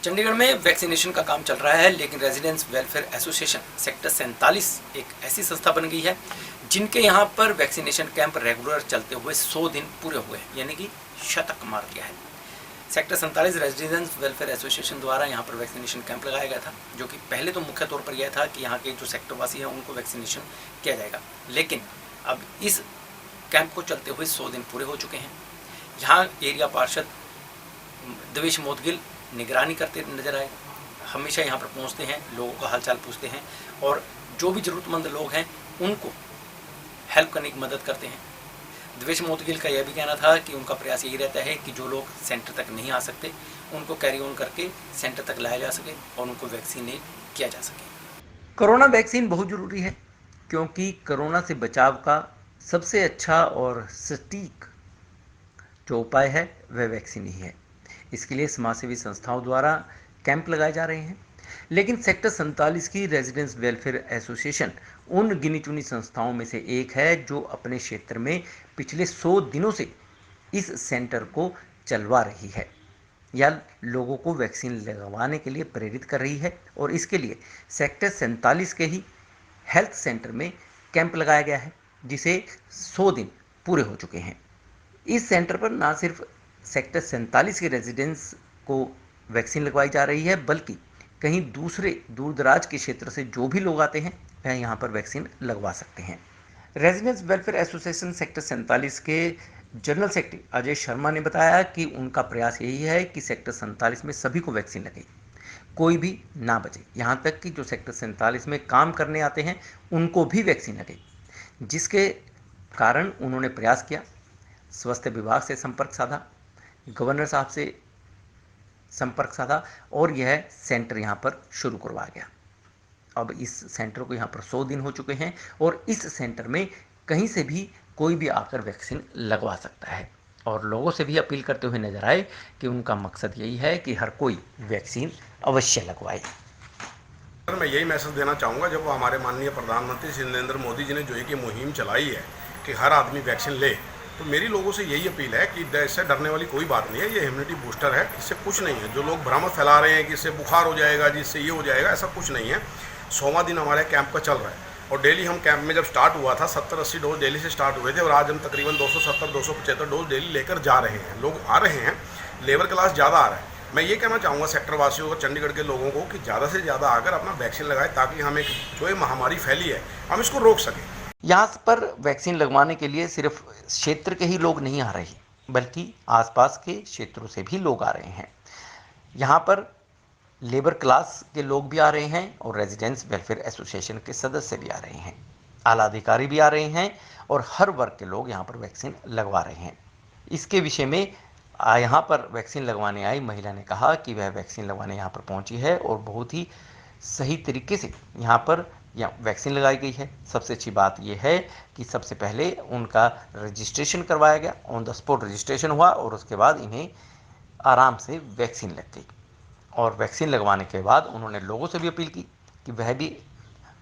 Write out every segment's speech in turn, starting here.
चंडीगढ़ में वैक्सीनेशन का काम चल रहा है, लेकिन रेजिडेंट्स वेलफेयर एसोसिएशन सेक्टर 47 एक ऐसी संस्था बन गई है जिनके यहाँ पर वैक्सीनेशन कैंप रेगुलर चलते हुए 100 दिन पूरे हुए, यानी कि शतक मार दिया है। सेक्टर 47 रेजिडेंट्स वेलफेयर एसोसिएशन द्वारा यहाँ पर वैक्सीनेशन कैंप लगाया गया था, जो कि पहले तो मुख्य तौर पर यह था कि यहाँ के जो सेक्टर वासी हैं उनको वैक्सीनेशन किया जाएगा, लेकिन अब इस कैंप को चलते हुए 100 दिन पूरे हो चुके हैं। यहाँ एरिया पार्षद देवेश मोदगिल निगरानी करते नजर आए, हमेशा यहाँ पर पहुँचते हैं, लोगों का हालचाल पूछते हैं और जो भी ज़रूरतमंद लोग हैं उनको हेल्प करने की मदद करते हैं। देवेश मोदगिल का यह भी कहना था कि उनका प्रयास यही रहता है कि जो लोग सेंटर तक नहीं आ सकते उनको कैरी ऑन करके सेंटर तक लाया जा सके और उनको वैक्सीनेट किया जा सके। कोरोना वैक्सीन बहुत ज़रूरी है, क्योंकि कोरोना से बचाव का सबसे अच्छा और सटीक जो उपाय है वह वैक्सीन ही है। इसके लिए समाजसेवी संस्थाओं द्वारा कैंप लगाए जा रहे हैं, लेकिन सेक्टर 47 की रेजिडेंट्स वेलफेयर एसोसिएशन उन गिनी चुनी संस्थाओं में से एक है जो अपने क्षेत्र में पिछले 100 दिनों से इस सेंटर को चलवा रही है या लोगों को वैक्सीन लगवाने के लिए प्रेरित कर रही है। और इसके लिए सेक्टर 47 के ही हेल्थ सेंटर में कैंप लगाया गया है, जिसे 100 दिन पूरे हो चुके हैं। इस सेंटर पर ना सिर्फ सेक्टर 47 के रेजिडेंट्स को वैक्सीन लगवाई जा रही है, बल्कि कहीं दूसरे दूर दराज के क्षेत्र से जो भी लोग आते हैं वह यहाँ पर वैक्सीन लगवा सकते हैं। रेजिडेंट्स वेलफेयर एसोसिएशन सेक्टर 47 के जनरल सेक्रेटरी अजय शर्मा ने बताया कि उनका प्रयास यही है कि सेक्टर 47 में सभी को वैक्सीन लगे, कोई भी ना बचे, यहाँ तक कि जो सेक्टर 47 में काम करने आते हैं उनको भी वैक्सीन लगे, जिसके कारण उन्होंने प्रयास किया, स्वास्थ्य विभाग से संपर्क साधा, गवर्नर साहब से संपर्क साधा और यह सेंटर यहाँ पर शुरू करवाया गया। अब इस सेंटर को यहाँ पर 100 दिन हो चुके हैं और इस सेंटर में कहीं से भी कोई भी आकर वैक्सीन लगवा सकता है और लोगों से भी अपील करते हुए नजर आए कि उनका मकसद यही है कि हर कोई वैक्सीन अवश्य लगवाए। मैं यही मैसेज देना चाहूँगा, जब हमारे माननीय प्रधानमंत्री श्री नरेंद्र मोदी जी ने जो है कि मुहिम चलाई है कि हर आदमी वैक्सीन ले, तो मेरी लोगों से यही अपील है कि इससे डरने वाली कोई बात नहीं है। ये इम्यूनिटी बूस्टर है, इससे कुछ नहीं है। जो लोग भ्रम फैला रहे हैं कि इससे बुखार हो जाएगा, जिससे ये हो जाएगा, ऐसा कुछ नहीं है। 100वां दिन हमारे कैंप का चल रहा है और डेली हम कैंप में जब स्टार्ट हुआ था 70-80 डोज डेली से स्टार्ट हुए थे और आज हम तकरीबन 270-275 डोज डेली लेकर जा रहे हैं। लोग आ रहे हैं, लेबर क्लास ज़्यादा आ रहा है। मैं ये कहना चाहूँगा सेक्टर वासियों को, चंडीगढ़ के लोगों को कि ज़्यादा से ज़्यादा आकर अपना वैक्सीन लगाएं, ताकि हम एक जो ये महामारी फैली है हम इसको रोक सकें। यहाँ पर वैक्सीन लगवाने के लिए सिर्फ क्षेत्र के ही लोग नहीं आ रहे, बल्कि आसपास के क्षेत्रों से भी लोग आ रहे हैं। यहाँ पर लेबर क्लास के लोग भी आ रहे हैं और रेजिडेंट्स वेलफेयर एसोसिएशन के सदस्य भी आ रहे हैं, आला अधिकारी भी आ रहे हैं और हर वर्ग के लोग यहाँ पर वैक्सीन लगवा रहे हैं। इसके विषय में यहाँ पर वैक्सीन लगवाने आई महिला ने कहा कि वह वैक्सीन लगवाने यहाँ पर पहुँची है और बहुत ही सही तरीके से यहाँ पर वैक्सीन लगाई गई है। सबसे अच्छी बात यह है कि सबसे पहले उनका रजिस्ट्रेशन करवाया गया, ऑन द स्पॉट रजिस्ट्रेशन हुआ और उसके बाद इन्हें आराम से वैक्सीन लग गई। और वैक्सीन लगवाने के बाद उन्होंने लोगों से भी अपील की कि वह भी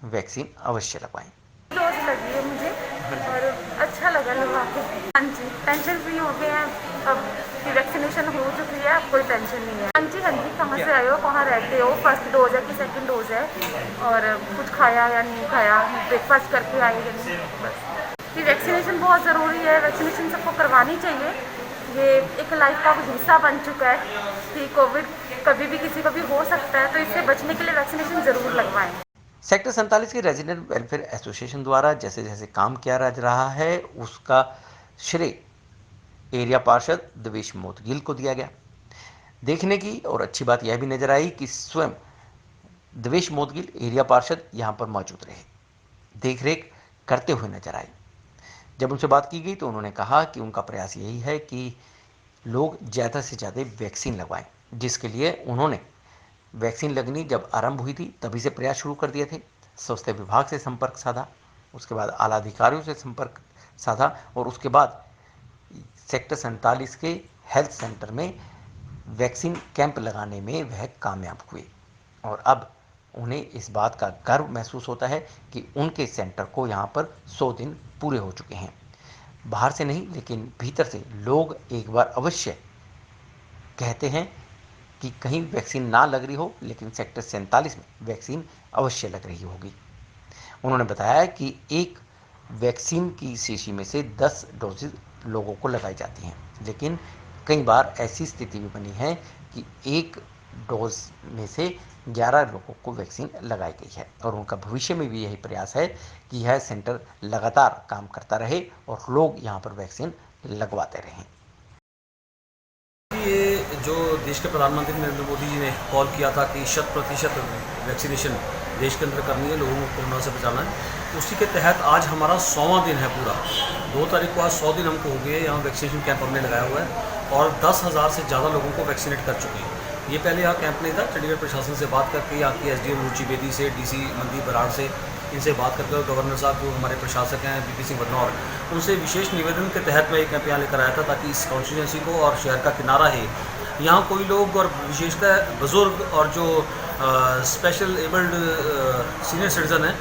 वैक्सीन अवश्य लगवाएं। डोज लगी है मुझे और अच्छा लगा लगवा के। हाँ जी, टेंशन फ्री हो गए हैं अब कि वैक्सीनेशन हो चुकी है, अब कोई टेंशन नहीं है। हाँ जी, कहाँ से आए हो, कहाँ रहते हो, फर्स्ट डोज है कि सेकंड डोज है और कुछ खाया या नहीं खाया, ब्रेकफास्ट करके आए या नहीं, बस। कि वैक्सीनेशन बहुत ज़रूरी है, वैक्सीनेशन सबको करवानी चाहिए। ये एक लाइफ का हिस्सा बन चुका है कि कोविड कभी भी किसी को भी हो सकता है, तो इससे बचने के लिए वैक्सीनेशन ज़रूर लगवाएं। सेक्टर 47 के रेजिडेंट वेलफेयर एसोसिएशन द्वारा जैसे जैसे काम किया जा रहा है उसका श्रेय एरिया पार्षद देवेश मोदगिल को दिया गया। देखने की और अच्छी बात यह भी नजर आई कि स्वयं देवेश मोदगिल एरिया पार्षद यहाँ पर मौजूद रहे, देखरेख करते हुए नजर आए। जब उनसे बात की गई तो उन्होंने कहा कि उनका प्रयास यही है कि लोग ज़्यादा से ज़्यादा वैक्सीन लगवाएं, जिसके लिए उन्होंने वैक्सीन लगनी जब आरंभ हुई थी तभी से प्रयास शुरू कर दिए थे। स्वास्थ्य विभाग से संपर्क साधा, उसके बाद आला अधिकारियों से संपर्क साधा और उसके बाद सेक्टर 47 के हेल्थ सेंटर में वैक्सीन कैंप लगाने में वह कामयाब हुए और अब उन्हें इस बात का गर्व महसूस होता है कि उनके सेंटर को यहाँ पर 100 दिन पूरे हो चुके हैं। बाहर से नहीं लेकिन भीतर से लोग एक बार अवश्य कहते हैं कि कहीं वैक्सीन ना लग रही हो, लेकिन सेक्टर 47 में वैक्सीन अवश्य लग रही होगी। उन्होंने बताया कि एक वैक्सीन की शीशी में से 10 डोजेज लोगों को लगाई जाती हैं, लेकिन कई बार ऐसी स्थिति भी बनी है कि एक डोज में से 11 लोगों को वैक्सीन लगाई गई है और उनका भविष्य में भी यही प्रयास है कि यह सेंटर लगातार काम करता रहे और लोग यहाँ पर वैक्सीन लगवाते रहें। ये जो देश के प्रधानमंत्री नरेंद्र मोदी जी ने कॉल किया था कि 100% वैक्सीनेशन देश के अंदर करनी है, लोगों को कोरोना से बचाना है, उसी के तहत आज हमारा 100वां दिन है पूरा। 2 तारीख को आज 100 दिन हमको हो गए। यहाँ वैक्सीनेशन कैंप हमने लगाया हुआ है और 10,000 से ज़्यादा लोगों को वैक्सीनेट कर चुके हैं। ये पहले यहाँ कैंप नहीं था। चंडीगढ़ प्रशासन से बात करके, यहाँ की SDM रुचि बेदी से, DC मनदीप बराड़ से, इनसे बात करके, गवर्नर साहब जो हमारे प्रशासक हैं BP सिंह बदनौर, उनसे विशेष निवेदन के तहत मैं ये कैंप यहाँ लेकर आया था ताकि इस कॉन्स्टिट्यूंसी को और शहर का किनारा है, यहाँ कोई लोग और विशेषतः बुज़ुर्ग और जो स्पेशल एबल्ड सीनियर सिटीज़न हैं,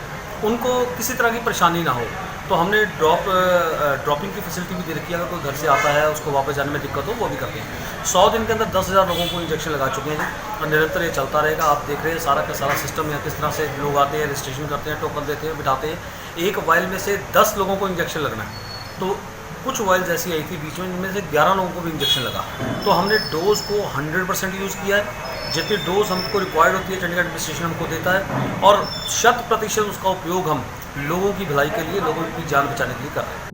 उनको किसी तरह की परेशानी ना हो। तो हमने ड्रॉपिंग की फैसिलिटी भी दे रखी है। अगर कोई घर से आता है, उसको वापस जाने में दिक्कत हो, वो भी करते हैं। 100 दिन के अंदर 10,000 लोगों को इंजेक्शन लगा चुके हैं और निरंतर ये चलता रहेगा। आप देख रहे हैं सारा का सारा सिस्टम यहाँ किस तरह से लोग आते हैं, रजिस्ट्रेशन करते हैं, टोकन देते हैं, बिठाते हैं। एक वाइल में से 10 लोगों को इंजेक्शन लगना है। तो कुछ वाइल्स ऐसी आई थी बीच में जिनमें से 11 लोगों को भी इंजेक्शन लगा। तो हमने डोज़ को 100% यूज़ किया है। जितनी डोज हमको रिक्वायर्ड होती है चंडीगढ़ एडमिनिस्ट्रेशन हमको देता है और 100% उसका उपयोग हम लोगों की भलाई के लिए, लोगों की जान बचाने के लिए कर रहे हैं।